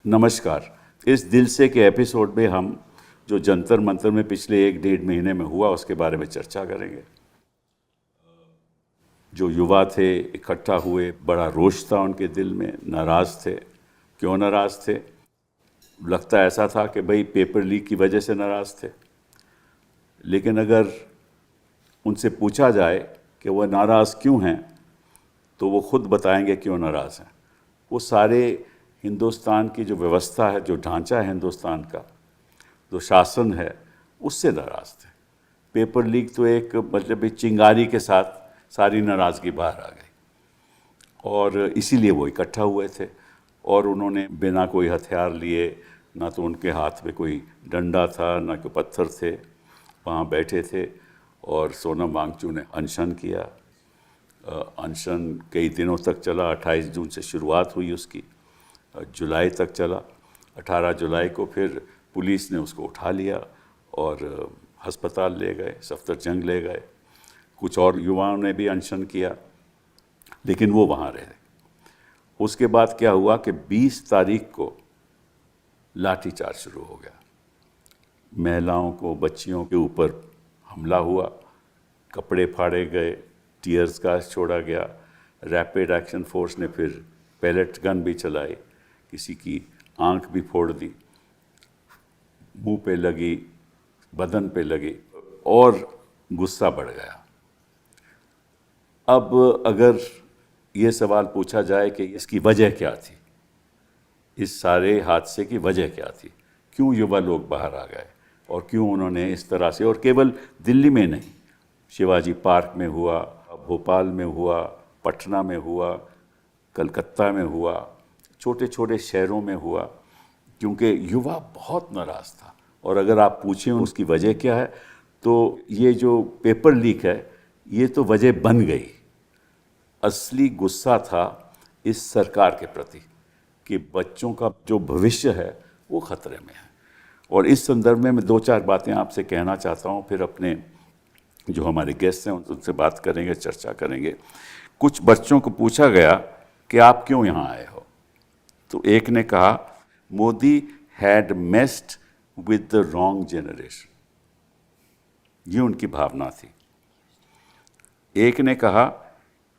नमस्कार। इस दिल से के एपिसोड में हम जो जंतर मंतर में पिछले 1-1.5 महीने में हुआ उसके बारे में चर्चा करेंगे। जो युवा थे इकट्ठा हुए, बड़ा रोष था उनके दिल में, नाराज़ थे। क्यों नाराज़ थे? लगता ऐसा था कि भाई पेपर लीक की वजह से नाराज़ थे। लेकिन अगर उनसे पूछा जाए कि वह नाराज़ क्यों हैं, तो वो खुद बताएंगे क्यों नाराज़ हैं। वो सारे हिंदुस्तान की जो व्यवस्था है, जो ढांचा है हिंदुस्तान का, जो शासन है, उससे नाराज़ थे। पेपर लीक तो एक मतलब एक चिंगारी के साथ सारी नाराज़गी बाहर आ गई और इसीलिए वो इकट्ठा हुए थे। और उन्होंने बिना कोई हथियार लिए, ना तो उनके हाथ में कोई डंडा था, ना कोई पत्थर थे, वहाँ बैठे थे और सोनम वांगचुक ने अनशन किया। अनशन कई दिनों तक चला। 28 जून से शुरुआत हुई उसकी, जुलाई तक चला। 18 जुलाई को फिर पुलिस ने उसको उठा लिया और अस्पताल ले गए, सफदरजंग ले गए। कुछ और युवाओं ने भी अनशन किया, लेकिन वो वहाँ रहे। उसके बाद क्या हुआ कि 20 तारीख को लाठीचार्ज शुरू हो गया। महिलाओं को, बच्चियों के ऊपर हमला हुआ, कपड़े फाड़े गए, टीयर्स गैस छोड़ा गया। रैपिड एक्शन फोर्स ने फिर पैलेट गन भी चलाई, किसी की आंख भी फोड़ दी, मुंह पे लगी, बदन पे लगी और गुस्सा बढ़ गया। अब अगर ये सवाल पूछा जाए कि इसकी वजह क्या थी, इस सारे हादसे की वजह क्या थी, क्यों युवा लोग बाहर आ गए और क्यों उन्होंने इस तरह से, और केवल दिल्ली में नहीं, शिवाजी पार्क में हुआ, भोपाल में हुआ, पटना में हुआ, कलकत्ता में हुआ, छोटे छोटे शहरों में हुआ, क्योंकि युवा बहुत नाराज़ था। और अगर आप पूछें उसकी वजह क्या है, तो ये जो पेपर लीक है, ये तो वजह बन गई। असली गुस्सा था इस सरकार के प्रति कि बच्चों का जो भविष्य है वो खतरे में है। और इस संदर्भ में मैं 2-4 बातें आपसे कहना चाहता हूँ, फिर अपने जो हमारे गेस्ट हैं उनसे बात करेंगे, चर्चा करेंगे। कुछ बच्चों को पूछा गया कि आप क्यों यहाँ आए हो, तो एक ने कहा Modi had messed with the wrong generation. ये उनकी भावना थी। एक ने कहा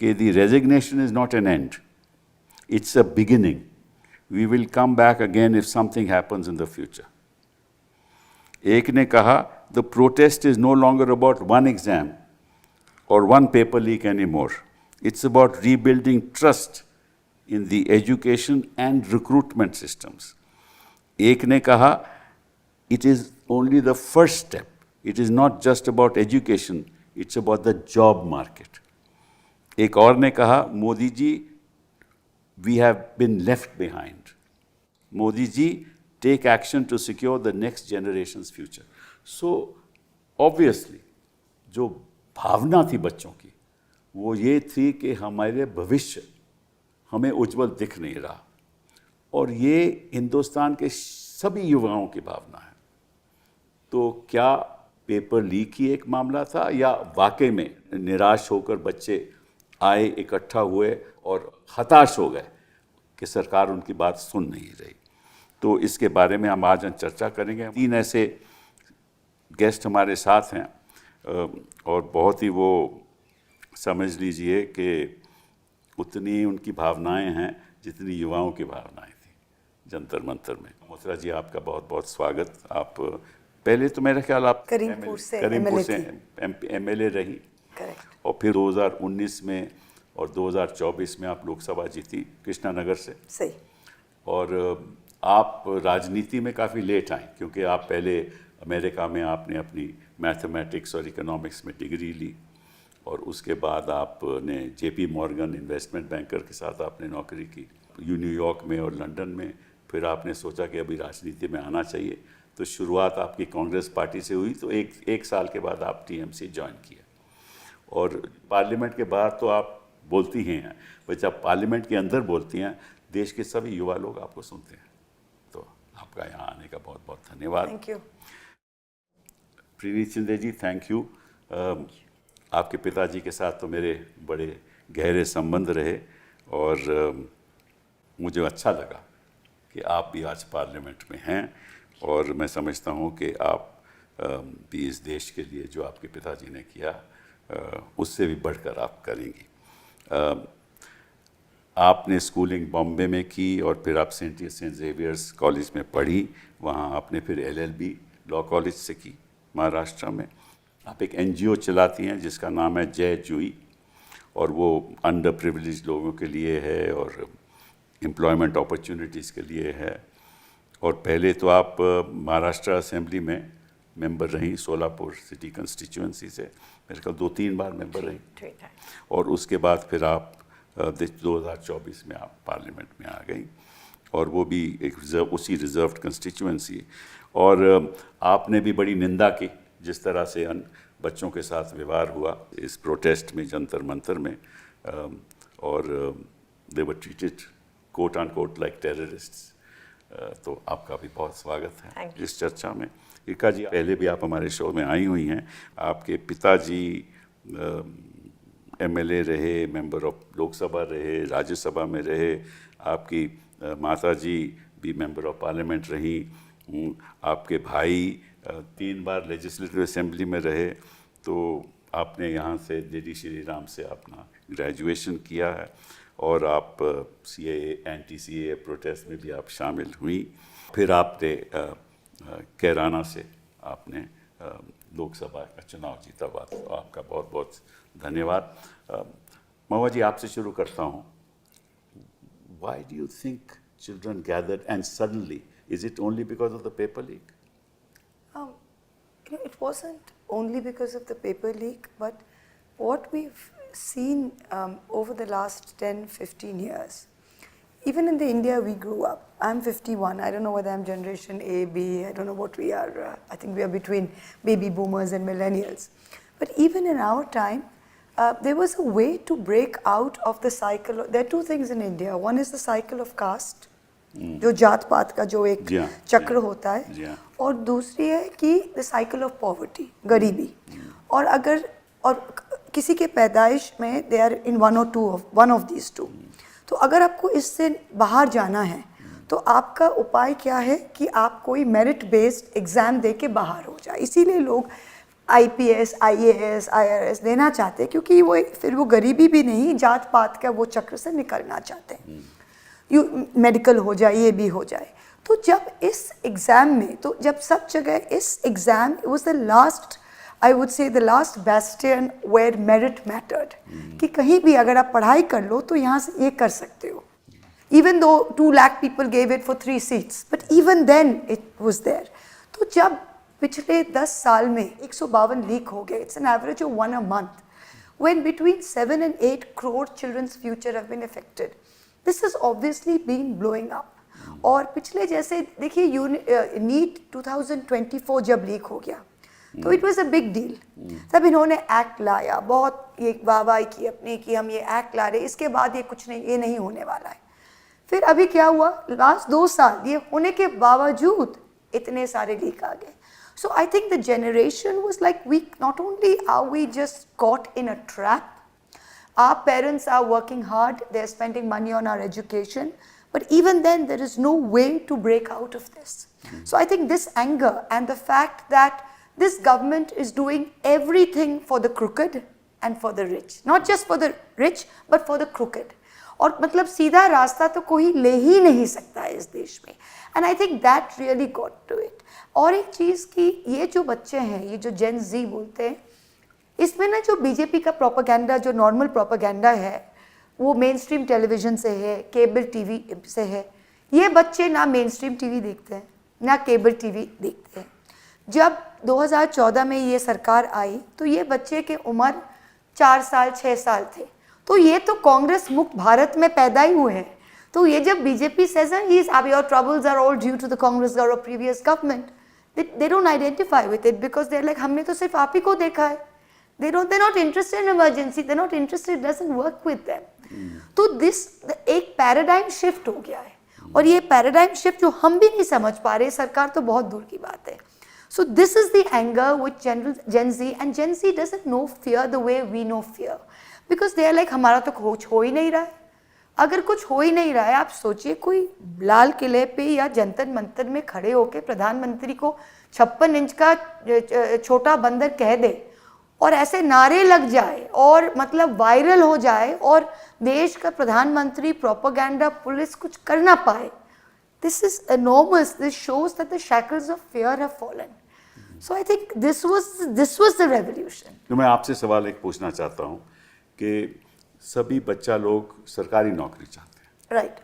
कि the resignation is not an end, it's a beginning, we will come back again if something happens in the future. एक ने कहा the protest is no longer about one exam और one paper leak any more, it's about rebuilding trust in the education and recruitment systems. एक ने कहा it is only the first step, it is not just about education, it's about the job market. एक और ने कहा Modi ji we have been left behind, Modi ji take action to secure the next generation's future. So obviously जो भावना थी बच्चों की वो ये थी कि हमारे भविष्य हमें उज्जवल दिख नहीं रहा, और ये हिंदुस्तान के सभी युवाओं की भावना है। तो क्या पेपर लीक ही एक मामला था या वाकई में निराश होकर बच्चे आए, इकट्ठा हुए और हताश हो गए कि सरकार उनकी बात सुन नहीं रही? तो इसके बारे में हम आज चर्चा करेंगे। 3 ऐसे गेस्ट हमारे साथ हैं और बहुत ही वो समझ लीजिए कि उतनी उनकी भावनाएं हैं जितनी युवाओं की भावनाएं थी जंतर मंतर में। मोथरा जी, आपका बहुत बहुत स्वागत। आप पहले तो मेरा ख्याल आप करीमपुर से एमएलए रही, और फिर 2019 में और 2024 में आप लोकसभा जीती कृष्णानगर से। सही। और आप राजनीति में काफ़ी लेट आई, क्योंकि आप पहले अमेरिका में आपने अपनी मैथमेटिक्स और इकोनॉमिक्स में डिग्री ली, और उसके बाद आपने जेपी मॉर्गन इन्वेस्टमेंट बैंकर के साथ आपने नौकरी की न्यूयॉर्क में और लंदन में। फिर आपने सोचा कि अभी राजनीति में आना चाहिए, तो शुरुआत आपकी कांग्रेस पार्टी से हुई। तो एक साल के बाद आप टीएमसी ज्वाइन किया, और पार्लियामेंट के बाहर तो आप बोलती ही हैं, पर जब पार्लियामेंट के अंदर बोलती हैं देश के सभी युवा लोग आपको सुनते हैं। तो आपका यहाँ आने का बहुत बहुत धन्यवाद। Thank you. Preeti Shinde ji, thank you. आपके पिताजी के साथ तो मेरे बड़े गहरे संबंध रहे, और मुझे अच्छा लगा कि आप भी आज पार्लियामेंट में हैं और मैं समझता हूँ कि आप भी इस देश के लिए जो आपके पिताजी ने किया उससे भी बढ़कर आप करेंगी। आपने स्कूलिंग बॉम्बे में की और फिर आप सेंट जेवियर्स कॉलेज में पढ़ी, वहाँ आपने फिर LLB लॉ कॉलेज से की महाराष्ट्र में। आप एक NGO चलाती हैं जिसका नाम है जय जूही, और वो अंडर प्रिविलेज लोगों के लिए है और एम्प्लॉयमेंट अपॉर्चुनिटीज़ के लिए है। और पहले तो आप महाराष्ट्र असेंबली में मेंबर रहीं, सोलापुर सिटी कंस्टिट्यूएंसी से मेरे ख्याल 2-3 बार मेंबर रहीं, और उसके बाद फिर आप 2024 में आप पार्लियामेंट में आ गई, और वो भी एक उसी रिजर्व्ड कंस्टिट्यूएंसी। और आपने भी बड़ी निंदा की जिस तरह से बच्चों के साथ व्यवहार हुआ इस प्रोटेस्ट में जंतर मंतर में, और they were treated quote and quote like terrorists. तो आपका भी बहुत स्वागत है इस चर्चा में। इका जी, पहले भी आप हमारे शो में आई हुई हैं। आपके पिताजी MLA रहे, मेंबर ऑफ लोकसभा रहे, राज्यसभा में रहे, आपकी माताजी भी मेंबर ऑफ पार्लियामेंट रही, आपके भाई 3 बार लेजिस्लेटिव असेंबली में रहे। तो आपने यहाँ से JD श्री राम से अपना ग्रेजुएशन किया है, और आप CAA anti-CAA प्रोटेस्ट में भी आप शामिल हुई। फिर आपने कैराना से आपने लोकसभा का चुनाव जीता हुआ, तो आपका बहुत बहुत धन्यवाद। महुआ जी, आपसे शुरू करता हूँ। Why do you think children gathered and suddenly? Is it only because of the paper leak? It wasn't only because of the paper leak, but what we've seen over the last 10-15 years, even in the India we grew up. I'm 51. I don't know whether I'm generation A, B. I don't know what we are. I think we are between baby boomers and millennials. But even in our time, there was a way to break out of the cycle. There are 2 things in India. One is the cycle of caste, जो जात पात का जो एक चक्र होता है, और दूसरी है कि द साइकिल ऑफ पॉवर्टी, गरीबी। और अगर किसी के पैदाइश में they are in one of these 2, तो अगर आपको इससे बाहर जाना है तो आपका उपाय क्या है कि आप कोई मेरिट बेस्ड एग्ज़ाम दे के बाहर हो जाए। इसीलिए लोग IPS, IAS, IRS देना चाहते हैं, क्योंकि वो फिर वो गरीबी भी नहीं, जात पात का वो चक्र से निकलना चाहते हैं। मेडिकल हो जाए, ये भी हो जाए। तो जब इस एग्ज़ाम में, तो जब सब जगह इस exam, it was the last, I would say the last bastion where merit mattered, कि कहीं भी अगर आप पढ़ाई कर लो तो यहाँ से ये कर सकते हो। Even though 2 lakh people gave it for 3 seats, but even then it was there. तो जब पिछले 10 साल में 152 लीक हो गए, it's an average of 1 a month, when between 7 and 8 crore children's future have been affected. This has obviously been blowing up. और पिछले जैसे देखिए नीट 2024 जब लीक हो गया तो it was a big deal. तब इन्होंने एक्ट लाया, बहुत ये वाहवाही की अपनी कि हम ये एक्ट ला रहे, इसके बाद ये कुछ नहीं, ये नहीं होने वाला है। फिर अभी क्या हुआ, लास्ट 2 साल ये होने के बावजूद इतने सारे लीक आ गए। So I think the generation was like, we not only are we just caught in a trap, our parents are working hard, they're spending money on our education, but even then there is no way to break out of this. So I think this anger and the fact that this government is doing everything for the crooked and for the rich, not just for the rich but for the crooked. और मतलब सीधा रास्ता तो कोई ले ही नहीं सकता है इस देश में, and I think that really got to it. और एक चीज़ कि ये जो बच्चे हैं, ये जो जेन जी बोलते हैं, इसमें ना जो बीजेपी का प्रोपेगेंडा, जो नॉर्मल प्रोपेगेंडा है, वो मेन स्ट्रीम टेलीविज़न से है, केबल टीवी से है। ये बच्चे ना मेन स्ट्रीम टीवी देखते हैं ना केबल टीवी देखते हैं। जब 2014 में ये सरकार आई तो ये बच्चे की उम्र 4 साल 6 साल थे, तो ये तो कांग्रेस मुक्त भारत में पैदा ही हुए हैं। तो ये जब BJP says your troubles are all due to the Congress or previous government, they don't identify with it because they're like, हमने तो सिर्फ आप ही को देखा है। They're not interested in emergency, they're not interested, it doesn't work with them. तो एक paradigm shift हो गया है, और ये पैराडाइम शिफ्ट जो हम भी नहीं समझ पा रहे, सरकार तो बहुत दूर की बात है। So this is the anger with Gen Z, and Gen Z doesn't know fear the way we know fear, because they are like, हमारा तो कुछ हो ही नहीं रहा है, अगर कुछ हो ही नहीं रहा है, आप सोचिए कोई लाल किले पे या जंतर मंतर में खड़े होकर प्रधानमंत्री को 56 इंच का छोटा बंदर कह दे और ऐसे नारे लग जाए और मतलब वायरल हो जाए और देश का प्रधानमंत्री प्रोपेगेंडा पुलिस कुछ कर ना पाए. This is enormous. This shows that the shackles of fear have fallen. So I think this was the revolution. तो मैं आपसे सवाल एक पूछना चाहता हूँ कि सभी बच्चा लोग सरकारी नौकरी चाहते हैं. Right.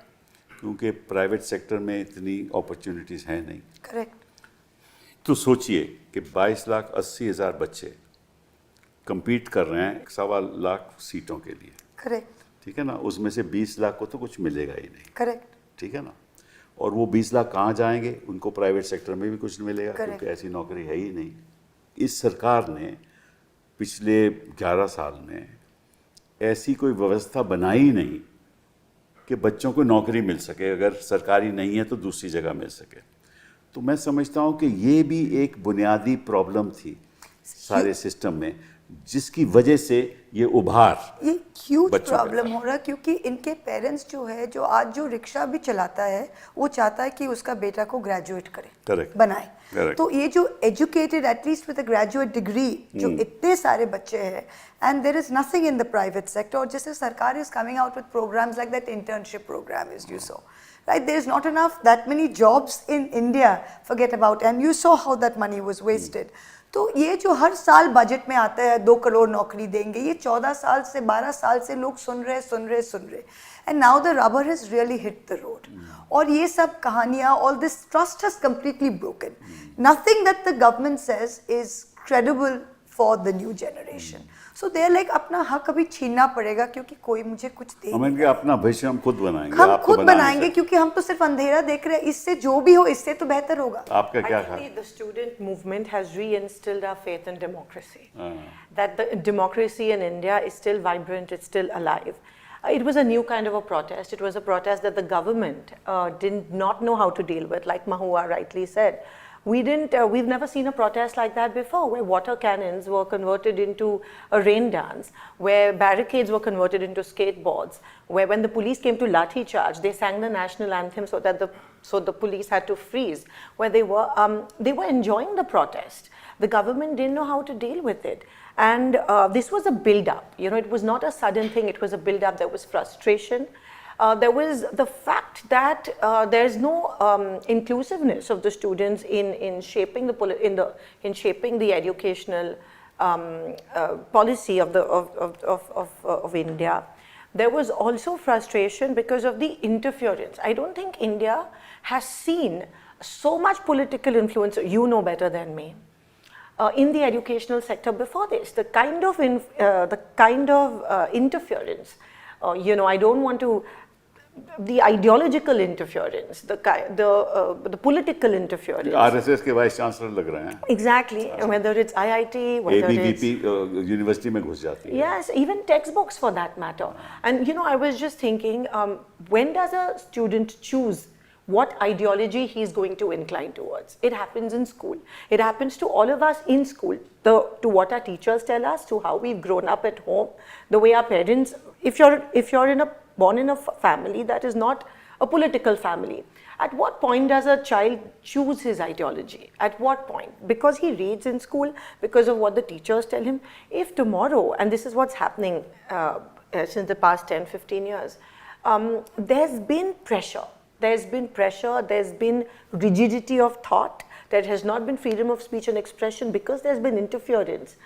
क्योंकि प्राइवेट सेक्टर में इतनी अपॉर्चुनिटीज हैं नहीं. Correct. तो सोचिए कि 22,80,000 बच्चे compete कर रहे हैं 1.25 लाख सीटों के लिए. Correct. ठीक है ना. उसमें से 20 लाख को तो कुछ मिलेगा ही नहीं. Correct. ठीक है ना. और वो 20 लाख कहाँ जाएंगे? उनको प्राइवेट सेक्टर में भी कुछ नहीं मिलेगा. Correct. क्योंकि ऐसी नौकरी है ही नहीं. इस सरकार ने पिछले 11 साल में ऐसी कोई व्यवस्था बनाई नहीं कि बच्चों को नौकरी मिल सके. अगर सरकारी नहीं है तो दूसरी जगह मिल सके. तो मैं समझता हूँ कि ये भी एक बुनियादी प्रॉब्लम थी सारे सिस्टम में, जिसकी वजह से ये उभार ये ह्यूज बच्चों का प्रॉब्लम हो रहा है क्योंकि इनके पेरेंट्स जो है, जो आज जो रिक्शा भी चलाता है, वो चाहता है कि उसका बेटा को ग्रेजुएट करे. Correct. बनाए. Correct. तो ये जो educated at least with a graduate degree जो इतने सारे बच्चे हैं, and there is nothing in the private sector. और जैसे सरकार is coming out with programmes like that internship programme is you so right, there is not enough that many jobs in India, forget about, and you saw how that money was wasted. तो ये जो हर साल budget में आता है 2 करोड़ नौकरी देंगे, ये 14 साल से 12 साल से लोग सुन रहे and now the rubber has really hit the road. और ये सब कहानियाँ, all this trust has completely broken. Nothing that the government says is credible for the new generation. So they are like अपना हक अभी छीनना पड़ेगा क्योंकि कोई मुझे कुछ दे. हमें अपना भविष्य हम खुद बनाएंगे. हम खुद बनाएंगे क्योंकि हम तो सिर्फ अंधेरा देख रहे हैं. इससे जो भी हो इससे तो बेहतर होगा. आपका क्या ख्याल? The student movement has reinstilled our faith in democracy. That the democracy in India is still vibrant, it's still alive. It was a new kind of a protest. It was a protest that the government did not know how to deal with, like Mahua rightly said. We've never seen a protest like that before, where water cannons were converted into a rain dance, where barricades were converted into skateboards, where when the police came to lathi charge, they sang the national anthem so that the police had to freeze, where they were enjoying the protest. The government didn't know how to deal with it. And this was a build-up. You know, it was not a sudden thing, it was a build-up. There was frustration. There was the fact that there is no inclusiveness of the students in shaping the educational policy of India. There was also frustration because of the interference. I don't think India has seen so much political influence. You know better than me. In the educational sector before this, the kind of interference. You know, I don't want to. The ideological interference, the political interference. RSS के vice chancellor लग रहे हैं. Exactly, whether it's IIT, whether ABVP university में घुस जाती है. Yes, even textbooks for that matter. And you know, I was just thinking, when does a student choose what ideology he is going to incline towards? It happens in school. It happens to all of us in school. To what our teachers tell us, to how we've grown up at home, the way our parents. If you're born in a family that is not a political family, at what point does a child choose his ideology? At what point? Because he reads in school, because of what the teachers tell him. If tomorrow, and this is what's happening since the past 10-15 years, there's been pressure. There's been rigidity of thought. There has not been freedom of speech and expression because there's been interference.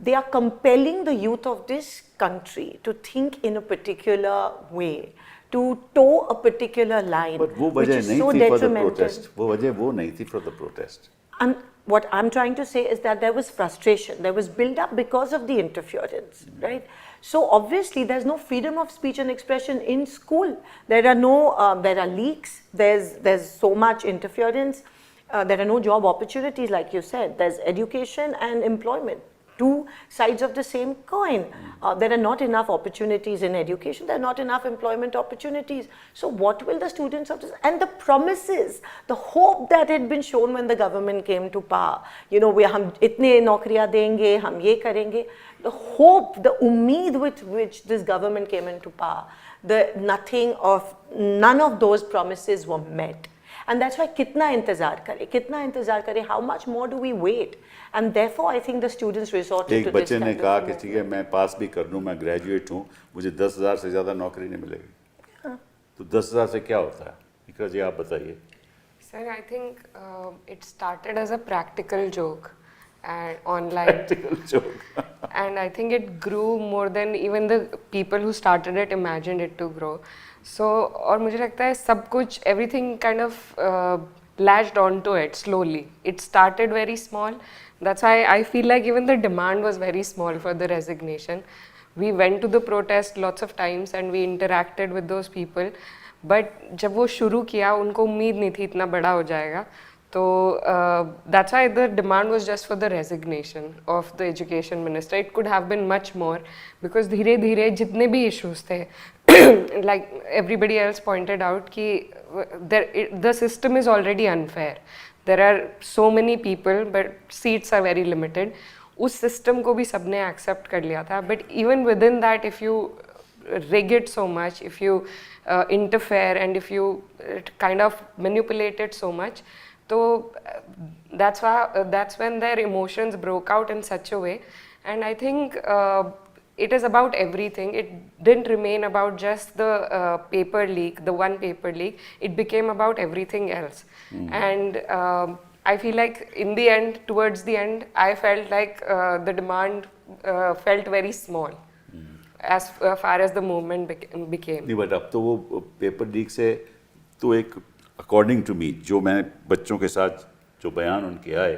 They are compelling the youth of this country to think in a particular way, to toe a particular line, But वो which वजह is नहीं so थी for the detrimental. protest. वो वजह वो नहीं थी for the protest. And what I'm trying to say is that there was frustration, there was build-up because of the interference, right? So obviously there's no freedom of speech and expression in school. There are leaks, there's so much interference, there are no job opportunities like you said, there's education and employment. Two sides of the same coin. There are not enough opportunities in education, there are not enough employment opportunities. So what will the students of this, and the promises, the hope that had been shown when the government came to power, you know, हम इतने नौकरियां देंगे, हम ये करेंगे, the hope, the ummeed with which this government came into power, none of those promises were met. And that's why kitna intezar kare, how much more do we wait? And therefore I think the students resorted to एक this बच्चे ने kind कहा of कि ठीक है मैं पास भी कर लूँ, मैं ग्रेजुएट हूँ, मुझे 10,000 से ज़्यादा नौकरी नहीं मिलेगी। तो 10,000 से क्या होता है? इकरा जी आप बताइए। Sir, I think it started as a practical joke and online. Practical joke. And I think it grew more than even the people who started it imagined it to grow. So, और मुझे लगता है सब कुछ, everything kind of latched onto it slowly. It started very small. That's why I feel like even the demand was very small for the resignation. We went to the protest lots of times and we interacted with those people. But जब वो शुरू किया उनको उम्मीद नहीं थी इतना बड़ा हो जाएगा. तो that's why the demand was just for the resignation of the education minister. It could have been much more because धीरे धीरे जितने भी issues थे like everybody else pointed out कि the system is already unfair. There are so many people but seats are very limited. उस system को भी सबने accept कर लिया था. But even within that, if you rig it so much, if you interfere and if you kind of manipulate it so much, so that's when their emotions broke out in such a way. And I think it is about everything. It didn't remain about just the paper leak, the one paper leak. It became about everything else. And I feel like in the end, towards the end, I felt like the demand felt very small as far as the movement became. नहीं, but अब तो वो paper leak से तो एक according to me जो मैं बच्चों के साथ जो बयान उनके आए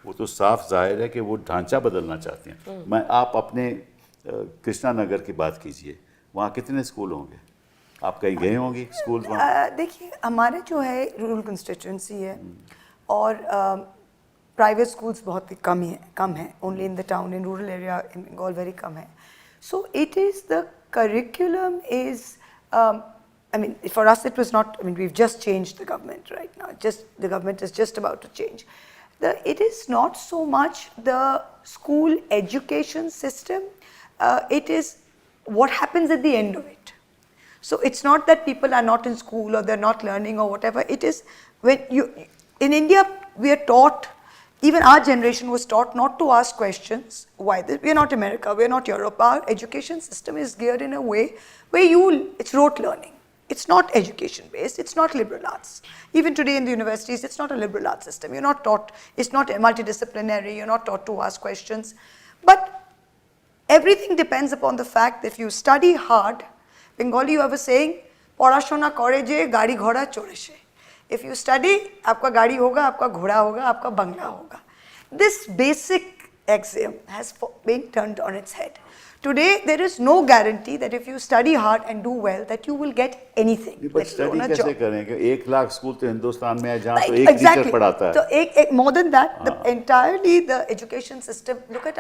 वो तो साफ जाहिर है कि वो ढांचा बदलना चाहते हैं। मैं आप अपने कृष्णा नगर की बात कीजिए, वहाँ कितने स्कूल होंगे? आप कहीं गए होंगे स्कूल वहाँ? देखिए हमारे जो है रूरल कंस्टिट्यूंसी है और प्राइवेट स्कूल्स बहुत ही कम है only in the town, in rural area in Bengal very कम है. So it is the curriculum is, I mean, for us it was not, I mean, we've just changed the government right now. The government is just about to change. It is not so much the school education system, it is what happens at the end of it. So it's not that people are not in school or they're not learning or whatever. It is when in India we are taught, even our generation was taught not to ask questions. Why? We are not America, we are not Europe. Our education system is geared in a way where it's rote learning. It's not education based, it's not liberal arts. Even today in the universities, it's not a liberal arts system. You're not taught, it's not multidisciplinary, you're not taught to ask questions. But everything depends upon the fact that if you study hard, Bengali you have a saying, "Porashona kore je, gari ghora chore she." If you study, आपका गाड़ी होगा, आपका घोड़ा होगा, आपका बंगला होगा. This basic axiom has been turned on its head. Today, there is no guarantee that if you study hard and do well, that you will get anything. But study कैसे करेंगे? 1 लाख स्कूल तो हिंदुस्तान में है जहाँ तो एक टीचर पढ़ाता है. So more than that, entirely the education system. Look at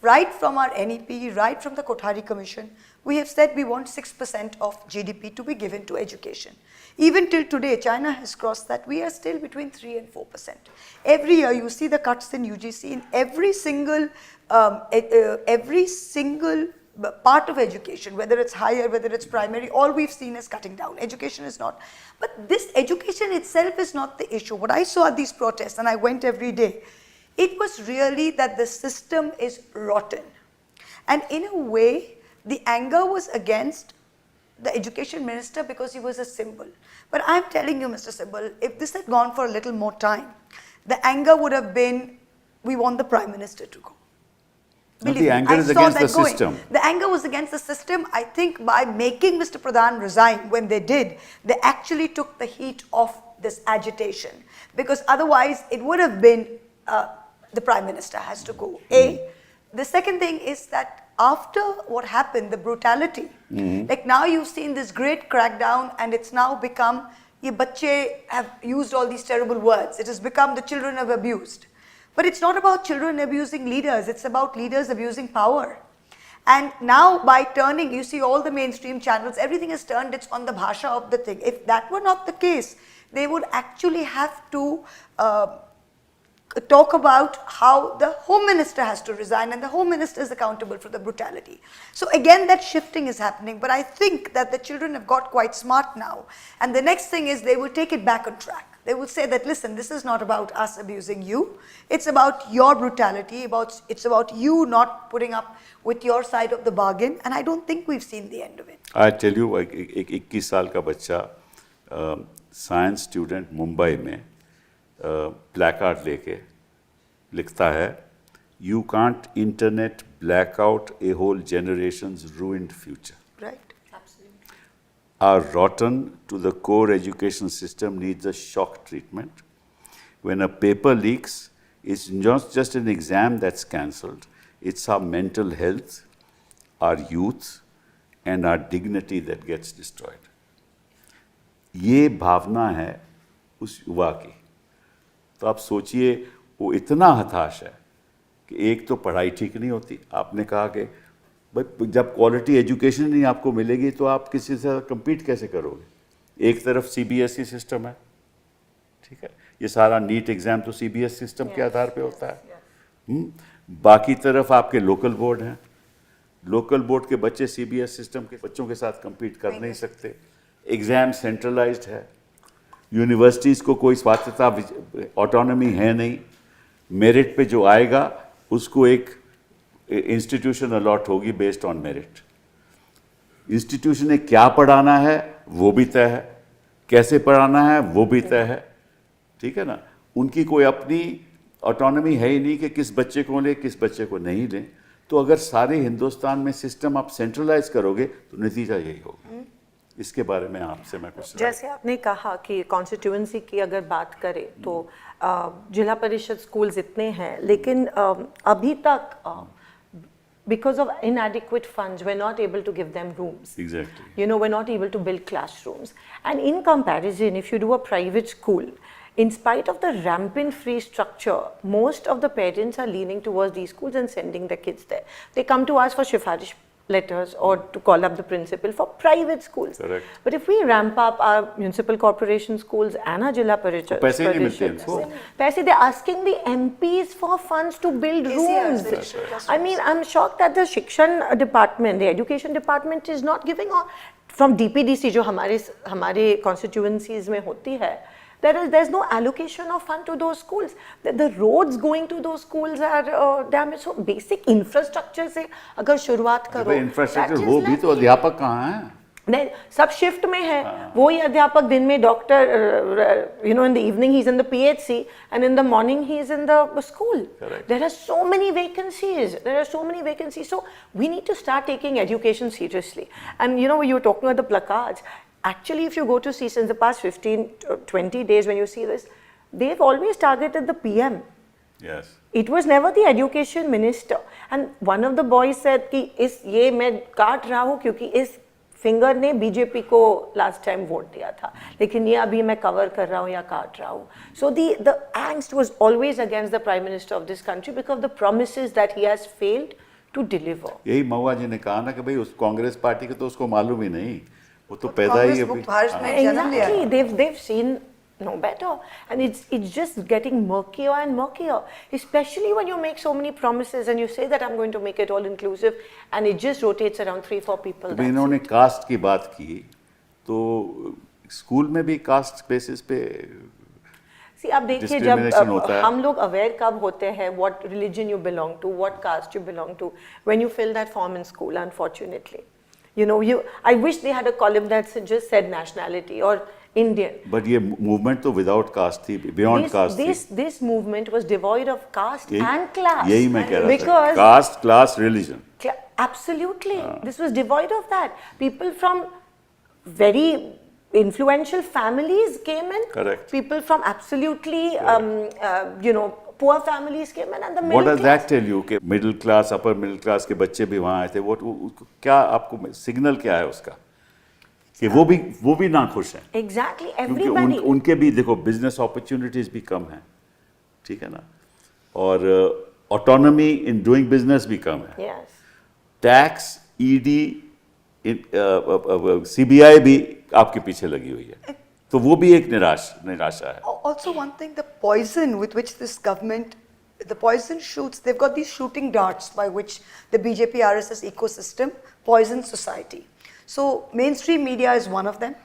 right from our NEP, right from the Kothari Commission, we have said we want 6% of GDP to be given to education. Even till today, China has crossed that. We are still between 3 and 4%. Every year, you see the cuts in UGC in every single part of education, whether it's higher, whether it's primary, all we've seen is cutting down. Education is not. But this education itself is not the issue. What I saw at these protests, and I went every day, it was really that the system is rotten. And in a way, the anger was against the education minister because he was a symbol. But I'm telling you, Mr. Symbol, if this had gone for a little more time, the anger would have been, we want the Prime Minister to go. No, the anger is against the system. The anger was against the system. I think by making Mr. Pradhan resign when they did, they actually took the heat off this agitation. Because otherwise, it would have been the Prime Minister has to go. The second thing is that after what happened, the brutality, like now you've seen this great crackdown and it's now become, ye bacche have used all these terrible words. It has become the children have abused. But it's not about children abusing leaders, it's about leaders abusing power. And now by turning, you see all the mainstream channels, everything is turned, it's on the bhasha of the thing. If that were not the case, they would actually have to talk about how the Home Minister has to resign and the Home Minister is accountable for the brutality. So again, that shifting is happening, but I think that the children have got quite smart now, and the next thing is they will take it back on track. They will say that, listen, this is not about us abusing you, it's about your brutality, it's about you not putting up with your side of the bargain, and I don't think we've seen the end of it. I tell you, एक 21 साल का बच्चा science student Mumbai में प्लैकार्ड लेके लिखता है, you can't internet black out a whole generations ruined future. Right? Are rotten to the core education system needs a shock treatment. When a paper leaks, it's not just an exam that's cancelled, it's our mental health, our youth, and our dignity that gets destroyed. ये भावना है उस युवा की. तो आप सोचिए, वो इतना हताश है कि एक तो पढ़ाई ठीक नहीं होती. आपने कहा कि भाई जब क्वालिटी एजुकेशन नहीं आपको मिलेगी तो आप किसी से compete कैसे करोगे. एक तरफ CBSE सिस्टम है, ठीक है, ये सारा नीट एग्जाम तो CBSE सिस्टम के आधार पे होता है. बाकी तरफ आपके लोकल बोर्ड हैं. लोकल बोर्ड के बच्चे CBSE सिस्टम के बच्चों के साथ compete कर नहीं सकते. एग्जाम सेंट्रलाइज्ड है. यूनिवर्सिटीज़ को कोई स्वायत्तता ऑटोनॉमी है नहीं. मेरिट पे जो आएगा उसको एक इंस्टीट्यूशन अलॉट होगी बेस्ड ऑन मेरिट. इंस्टीट्यूशन ने क्या पढ़ाना है वो भी तय है, कैसे पढ़ाना है वो भी तय है, ठीक है ना. उनकी कोई अपनी ऑटोनॉमी है ही नहीं कि किस बच्चे को लें किस बच्चे को नहीं लें. तो अगर सारे हिंदुस्तान में सिस्टम आप सेंट्रलाइज करोगे तो नतीजा यही होगा. इसके बारे में आपसे मैं कुछ जैसे आपने कहा कि कॉन्स्टिट्यूएंसी की अगर बात करें तो जिला परिषद स्कूल्स इतने हैं, लेकिन अभी तक because of inadequate funds, we're not able to give them rooms. Exactly. You know, we're not able to build classrooms. And in comparison, if you do a private school, in spite of the rampant free structure, most of the parents are leaning towards these schools and sending their kids there. They come to us for shifarish letters or to call up the principal for private schools. Correct. But if we ramp up our municipal corporation schools and our Jilla Parishad, पैसे नहीं मिलते इनको. पैसे, they're asking the MPs for funds to build rooms. I mean, I'm shocked that the Shikshan department, the education department is not giving on from DPDC जो हमारे constituencies में होती है. There's no allocation of fund to those schools. The roads going to those schools are damaged. So basic infrastructure से अगर शुरुआत करो, infrastructure हो भी तो अध्यापक कहाँ हैं? नहीं, सब शिफ्ट में है. वही अध्यापक दिन में doctor, you know, in the evening he's in the PHC and in the morning he's in the school. Correct. There are so many vacancies. So we need to start taking education seriously. And you know, you were talking about the placards. Actually, if you go to see since the past 15, 20 days when you see this, they've always targeted the PM. Yes. It was never the education minister. And one of the boys said कि ये मैं काट रहा हूँ क्योंकि इस finger ने BJP को लास्ट टाइम वोट दिया था, लेकिन ये अभी मैं कवर कर रहा हूँ या काट रहा हूँ. So the angst was always against the prime minister of this country because of the promises that he has failed to deliver. यही महुआ जी ने कहा ना कि भाई उस कांग्रेस पार्टी के तो उसको मालूम ही नहीं, वो तो पैदा ही Exactly, they've seen no better, and it's just getting murkier and murkier, especially when you make so many promises and you say that I'm going to make it all inclusive and it just rotates around 3-4 people. तो इन्होंने cast की बात की तो school में भी caste basis पे See, अब देखिए जब हम लोग अवेयर कब होते हैं what religion you belong to, what caste you belong to, when you fill that form in school, unfortunately. You know, I wish they had a column that just said nationality or Indian. But ये movement तो without caste थी, beyond caste थी. This movement was devoid of caste and class. यही मैं कह रहा था. Because Caste, class, religion. Absolutely, this was devoid of that. People from very influential families came in. Correct. People from absolutely, you know, poor families came in, and the middle What does class. that tell you कि middle class, upper middle class के बच्चे भी वहाँ आए थे? क्या आपको signal क्या है उसका कि वो भी ना खुश हैं? Exactly, क्योंकि everybody. उनके भी देखो बिजनेस अपॉर्चुनिटीज भी कम हैं, ठीक है ना, और ऑटोनॉमी इन डूइंग बिजनेस भी कम है. Yes. टैक्स, ईडी, CBI भी आपके पीछे लगी हुई है. तो वो भी एक निराशा है. Also, one thing, the poison with which this government, the poison shoots, they've got these shooting darts by which the BJP RSS ecosystem poisons society. So, mainstream media is one of them,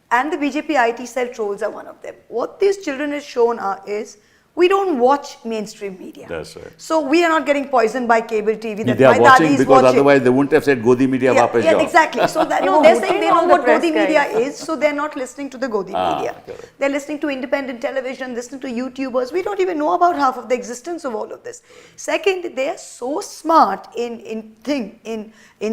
and the BJP IT cell trolls are one of them. What these children is shown is, we don't watch mainstream media. That's right. So, we are not getting poisoned by cable TV. That They are my watching dadi is because watching. otherwise they wouldn't have said Godi media वापस जाओ. Exactly. So that, No, they're who saying they tell know all the what press Godi media guys? is, so they're not listening to the Godi media. Correct. They're listening to independent television, listening to YouTubers. We don't even know about half of the existence of all of this. Second, they are so smart in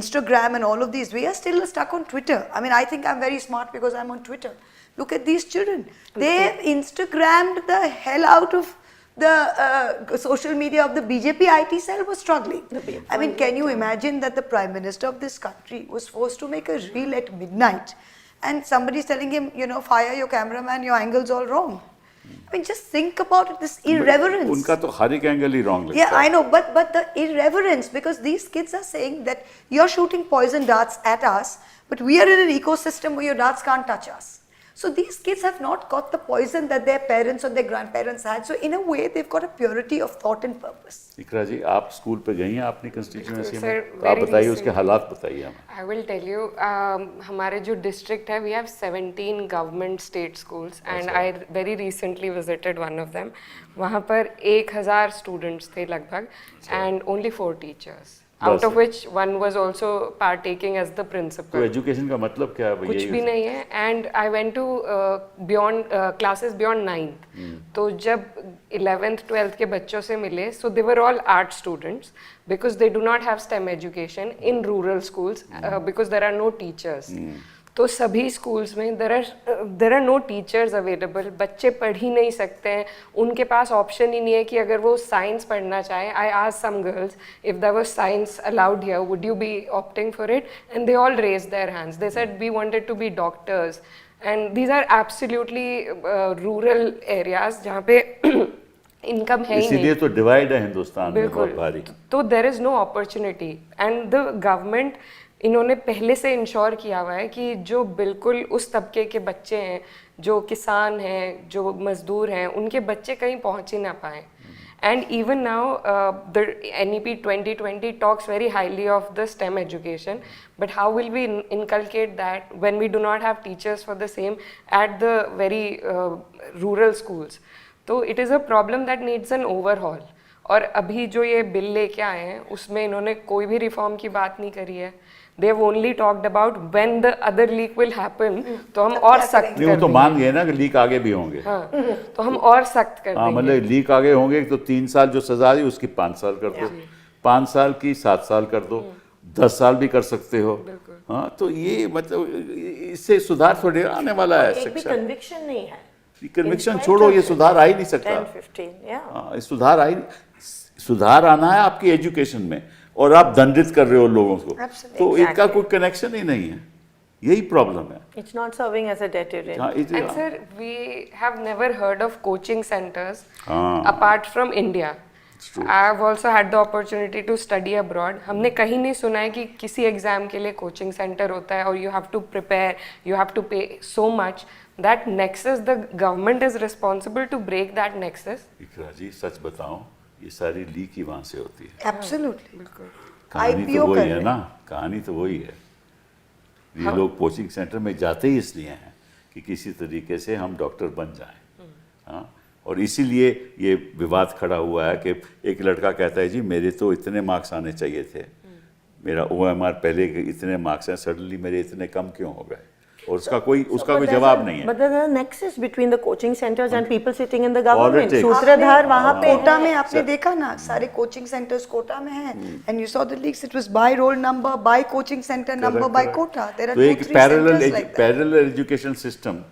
Instagram and all of these. We are still stuck on Twitter. I mean, I think I'm very smart because I'm on Twitter. Look at these children. They Instagrammed the hell out of the social media of the BJP IT cell was struggling. I mean, can you imagine that the Prime Minister of this country was forced to make a reel at midnight and somebody's telling him, you know, fire your cameraman, your angle's all wrong. I mean, just think about it, this irreverence. उनका तो हर एक angle ही wrong लगता Yeah, है. I know, but the irreverence, because these kids are saying that you're shooting poison darts at us, but we are in an ecosystem where your darts can't touch us. So these kids have not got the poison that their parents or their grandparents had. So in a way, they've got a purity of thought and purpose. इकरा जी, आप school पे गई हैं अपनी constituency Sir, में, तो आप very बताइए उसके recently. हालात बताइए हमें. I will tell you, हमारे जो district है, we have 17 government state schools, and I very recently visited one of them. वहाँ पर 1000 students थे लगभग, and only 4 teachers, out of which one was also partaking as the तो principal. Education का मतलब क्या है भैया? कुछ भी नहीं है. And I went to beyond classes beyond 9th. तो जब 11th 12th के बच्चों से मिले, so they were all art students because they do not have STEM education in rural schools because there are no teachers. तो सभी schools में there are no teachers available. बच्चे पढ़ ही नहीं सकते हैं, उनके पास ऑप्शन ही नहीं है कि अगर वो साइंस पढ़ना चाहें. I asked some girls if there was science allowed here, would you be opting for it? And they all raised their hands. They said we wanted to be doctors. And these are absolutely rural areas जहाँ पे income है ही नहीं. इसीलिए तो divide है हिंदुस्तान में बहुत बिल्कुल. भारी. तो there is no opportunity, and the government इन्होंने पहले से इंश्योर किया हुआ है कि जो बिल्कुल उस तबके के बच्चे हैं, जो किसान हैं, जो मजदूर हैं, उनके बच्चे कहीं पहुंच ही ना पाए. And even now, the NEP 2020 talks very highly of the STEM education, but how will we inculcate that when we do not have teachers for the same at the very rural schools? तो it is a problem that needs an overhaul. और अभी जो ये bill लेके आए हैं उसमें इन्होंने कोई भी रिफॉर्म की बात नहीं करी है. They have only talked about when the other leak will happen. तो हम और सख्त नहीं, कर वो तो देंगे. मान गए ना कि लीक आगे भी होंगे. हाँ, तो हम और सख्त कर हाँ, देंगे. मतलब लीक आगे होंगे तो 3 साल जो सजा दी उसकी 5 साल कर दो, 5 साल की 7 साल कर दो, 10 साल भी कर सकते हो. हाँ, तो ये मतलब इससे सुधार थोड़े आने वाला है. एक भी कन्विक्शन नहीं है. कन्विक्शन छोड़ो, ये सुधार आ ही नहीं सकता. 10-15, yeah. हाँ, सुधार आना है आपकी एजुकेशन में, और आप दंडित कर रहे हो लोगों को. Absolutely. तो इनका कोई कनेक्शन ही नहीं है. यही प्रॉब्लम है. It's not serving as a deterrent. हाँ, And sir, we have never heard of coaching centers हाँ. apart from India. It's true. I have also had the opportunity to study abroad. हमने कहीं नहीं सुना है कि किसी एग्जाम के लिए कोचिंग सेंटर होता है और you have to prepare, you have to pay so much. That nexus, the government is responsible to break that nexus. इकरा जी, सच बताऊं, ये सारी लीक ही वहां से होती है. Absolutely. कहानी तो IPO वही कर है रहे ना, कहानी तो वही है. ये लोग कोचिंग सेंटर में जाते ही इसलिए हैं कि किसी तरीके से हम डॉक्टर बन जाएं. हाँ, और इसीलिए ये विवाद खड़ा हुआ है कि एक लड़का कहता है जी मेरे तो इतने मार्क्स आने चाहिए थे, मेरा OMR पहले के इतने मार्क्स हैं, सडनली मेरे इतने कम क्यों हो गए, और उसका कोई जवाब नहीं है. But there's a nexus between the coaching centers and people sitting in the government. Politics. सूत्रधार वहाँ पे कोटा है. में आपने देखा ना, सारे कोचिंग सेंटर्स कोटा में हैं, and you saw the leaks. It was by roll number, by coaching center number, by quota. There are तो 2-3 centers like that. Parallel education system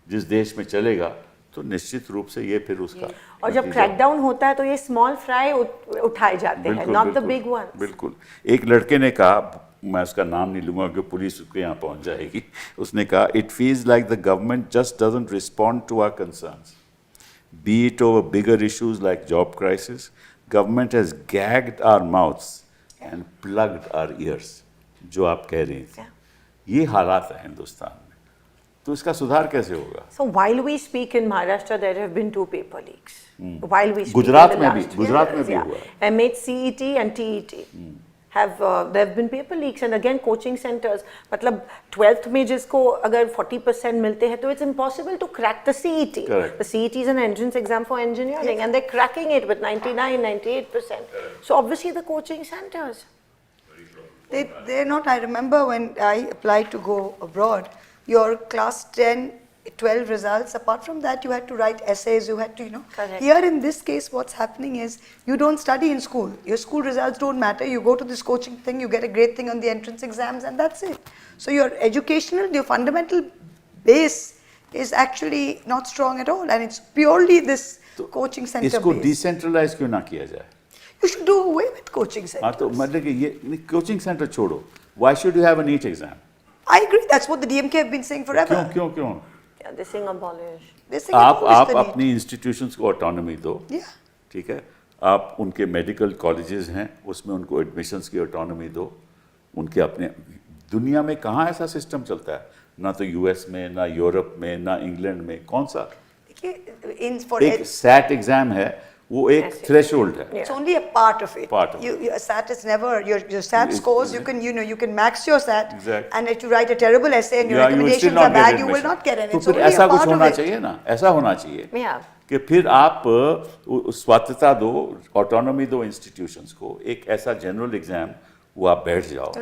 जिस देश में चलेगा तो निश्चित रूप से ये फिर उसका और जब क्रैकडाउन होता है तो ये स्मॉल फ्राई उठाए जाते हैं, नॉट द बिग वन. बिल्कुल. एक लड़के ने कहा, मैं उसका नाम नहीं लूंगा कि पुलिस उसके यहाँ पहुंच जाएगी, उसने कहा it feels like the government just doesn't respond to our concerns, be it over bigger issues like job crisis. Government has gagged our mouths and plugged our ears. जो आप कह रही थी, ये हालात है हिंदुस्तान में. तो इसका सुधार कैसे होगा? So while we speak in Maharashtra, there have been 2 paper leaks. While we speak Gujarat in the में भी last गुजरात में years, भी yeah. हुआ है। MHCET and TET have there have been paper leaks, and again coaching centers. मतलब 12th में जिसको अगर 40% मिलते हैं, तो it's impossible to crack the CET. Correct. The CET is an entrance exam for engineering, and they're cracking it with 99, 98%. So obviously the coaching centers. They're not. I remember when I applied to go abroad, your class 10, 12 results, apart from that, you had to write essays, you had to, Correct. Here in this case, what's happening is you don't study in school. Your school results don't matter. You go to this coaching thing, you get a great thing on the entrance exams, and that's it. So your educational, your fundamental base is actually not strong at all, and it's purely this coaching center इसको base. Decentralise क्यों ना किया जाए? You should do away with coaching centers. हाँ, तो मतलब कि ये कोचिंग सेंटर छोड़ो. Why should you have a NEET exam? I agree. That's what the DMK have been saying forever. क्यों? Yeah, they're saying abolish. They're saying abolish आप the NEET. अपनी institutions को ऑटोनॉमी दो. Yeah. ठीक है, आप उनके मेडिकल कॉलेजेस हैं, उसमें उनको एडमिशन्स की ऑटोनॉमी दो. उनके अपने दुनिया में कहाँ ऐसा सिस्टम चलता है? ना तो यूएस में, ना यूरोप में, ना इंग्लैंड में. कौन सा? एक सैट एग्जाम है, वो एक थ्रेशोल्ड है. It's only a part of it. Part of Your SAT is never your SAT scores. You can max your SAT, Exactly. and if you write a terrible essay and your Yeah, you will still recommendations not are get bad, you will admission. not get in. तो It's फिर only ऐसा a कुछ part होना of it. चाहिए ना, ऐसा होना चाहिए Yeah. कि फिर आप स्वायत्तता दो, ऑटोनॉमी दो इंस्टीट्यूशंस को. एक ऐसा जनरल एग्जाम वो आप बैठ जाओ,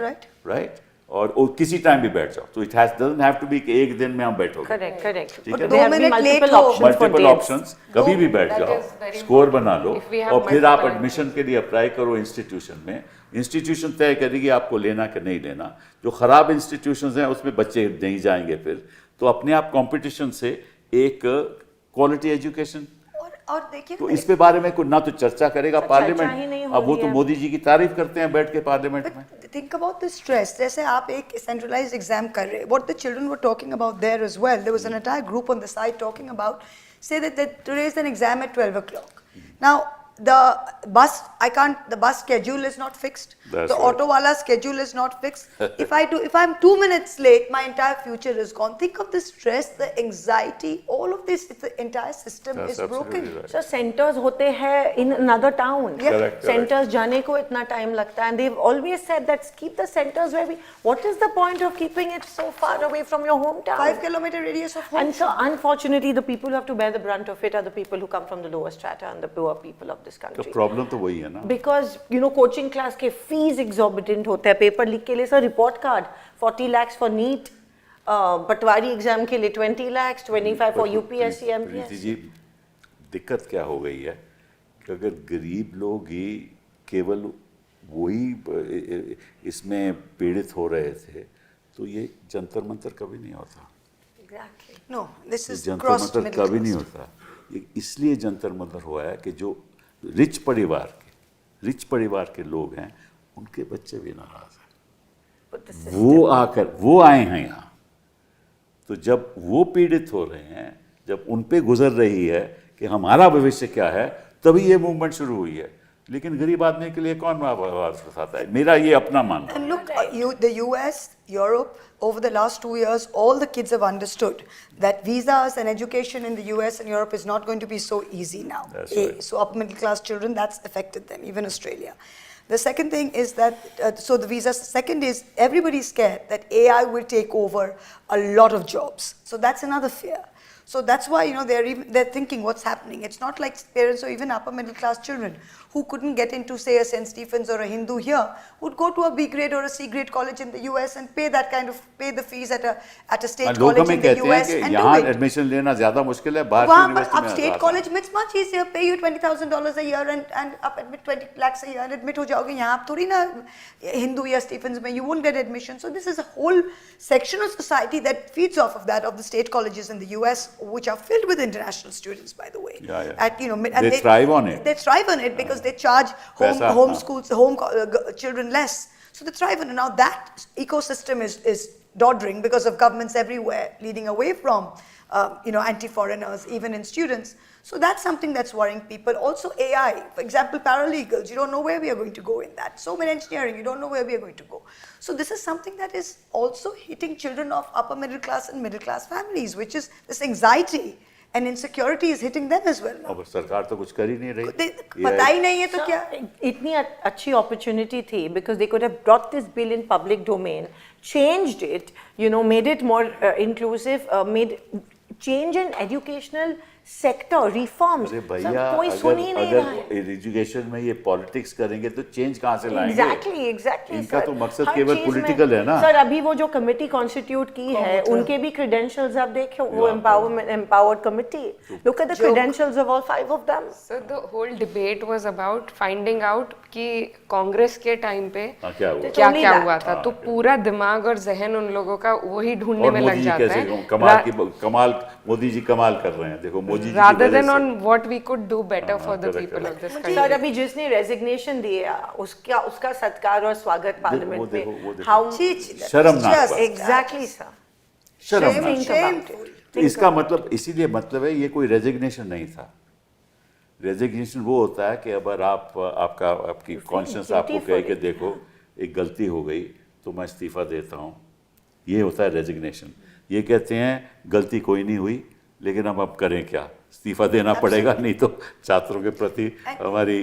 राइट, और किसी टाइम भी बैठ जाओ. तो it doesn't have to be कि एक दिन में हम बैठोगे. Correct. ठीक But है? there have been 2 minute multiple late हो. options for multiple dates. Options, कभी भी बैठ That जाओ, is very स्कोर important. बना लो, If we have और फिर आप multiple एडमिशन के लिए अप्लाई करो इंस्टीट्यूशन में. इंस्टीट्यूशन तय करेगी आपको लेना कि नहीं लेना. जो खराब इंस्टीट्यूशंस हैं उसमें बच्चे नहीं जाएंगे फिर. तो अपने आप कंपटीशन से एक क्वालिटी एजुकेशन. और देखिए तो इस पे बारे में कोई ना तो चर्चा करेगा चर्चा ही नहीं पार्लियामेंट. हो अब वो रही तो है. मोदी जी की तारीफ करते हैं बैठ के पार्लियामेंट में. think about the stress. जैसे आप एक centralized exam कर रहे. What the children were talking about there as well. There was an entire group on the side talking about, say that today is an exam at 12 o'clock. Now the bus schedule is not fixed. That's the right. auto wala schedule is not fixed. If I'm 2 minutes late, my entire future is gone. Think of the stress, the anxiety, all of this. The entire system That's is absolutely broken. right. So centers होते हैं in another town. Yeah. Correct. Centers जाने को इतना time लगता है, and they've always said that keep the centers where we. What is the point of keeping it so far away from your hometown? 5-kilometer radius of home. And so unfortunately, the people who have to bear the brunt of it are the people who come from the lower strata and the poor people of this तो country. Problem तो वही है ना. Because coaching class के fees exorbitant होते हैं. Paper leak के लिए sir report card 40 lakhs for NEET, Patwari exam के लिए 20 lakhs, 25 for UPSC, Preeti MPSC. जी, दिक्कत क्या हो गई है कि अगर गरीब लोग ही केवल वही इसमें पीड़ित हो रहे थे तो ये जंतर मंतर कभी नहीं होता. Exactly. No, this ये is Jantar crossed Mantar middle कभी नहीं class. होता. ये इसलिए जंतर मंतर हुआ है कि जो रिच परिवार के लोग हैं उनके बच्चे भी नाराज हैं. But the system. वो आए हैं यहाँ. तो जब वो पीड़ित हो रहे हैं, जब उन पे गुजर रही है कि हमारा भविष्य क्या है, तभी ये मूवमेंट शुरू हुई है. लेकिन गरीब आदमी के लिए कौन आवाज उठाता है? मेरा ये अपना मानना है. And look, the US, Europe, over the last 2 years, all the kids have understood that visas and education in the US and Europe is not going to be so easy now. That's right. So upper middle class children, that's affected them, even Australia. The second thing is that, so the visas, second is everybody's scared that AI will take over a lot of jobs. So that's another fear. So that's why, they're thinking what's happening. It's not like parents or even upper middle class children who couldn't get into, say, a St. Stephen's or a Hindu here would go to a B grade or a C grade college in the US and pay the fees at a state लोग college हमें in the कहते हैं US कि and यहाँ do it. Admission लेना ज्यादा मुश्किल है, बाहर की वहाँ पर यूनिवर्सिटी up में state आसान college में it's much easier. Pay you $20,000 a year and up admit 20 lakhs a year and admit हो जाओगे. यहाँ आप थोड़ी ना Hindu या Stephens में you won't get admission. So this is a whole section of society that feeds off of that, of the state colleges in the US, which are filled with international students, by the way. Yeah. And They thrive on it. They thrive on it because they charge पैसा, home हाँ. schools, children less. So they thrive on it. Now that ecosystem is doddering because of governments everywhere leading away from, anti-foreigners, even in students. So that's something that's worrying people. Also AI, for example, paralegals, you don't know where we are going to go in that. So many engineering, you don't know where we are going to go. So this is something that is also hitting children of upper middle class and middle class families, which is this anxiety and insecurity is hitting them as well now. अब सरकार तो कुछ कर ही नहीं रही। पता ही नहीं है तो क्या? इतनी अच्छी opportunity थी because they could have brought this bill in public domain, changed it, made it more inclusive, made change in educational sector, reforms. अरे भैया, अगर एजुकेशन में ये पॉलिटिक्स करेंगे तो चेंज कहाँ से लाएंगे? Exactly. इनका तो मकसद केवल पॉलिटिकल है ना। सर अभी वो जो कमेटी कॉन्स्टिट्यूट की है, उनके भी क्रेडेंशियल्स आप देखो, वो empowered committee. Look at the credentials of all 5 of them. So the whole debate was about finding out कि कांग्रेस के टाइम पे क्या हुआ था, तो पूरा दिमाग और जहन उन लोगों का वही ढूंढने में लग जाता है। कमाल मोदी जी कमाल कर रहे हैं, देखो Modi ji rather than on what we could do better for the people of this country. Sir अभी जिसने रेजिग्नेशन दिया उसका सत्कार और स्वागत पार्लियामेंट में हाउ शर्मनाक, एग्जैक्टली सर, शर्मनाक। इसका मतलब इसीलिए मतलब है ये कोई रेजिग्नेशन नहीं था। रेजिग्नेशन वो होता है कि अगर आपकी कॉन्शियस आपको कहे कि देखो एक गलती हो गई तो मैं इस्तीफा देता हूँ, ये होता है रेजिग्नेशन। ये कहते हैं गलती कोई नहीं हुई लेकिन अब करें क्या, इस्तीफा देना पड़ेगा, नहीं तो छात्रों के प्रति हमारी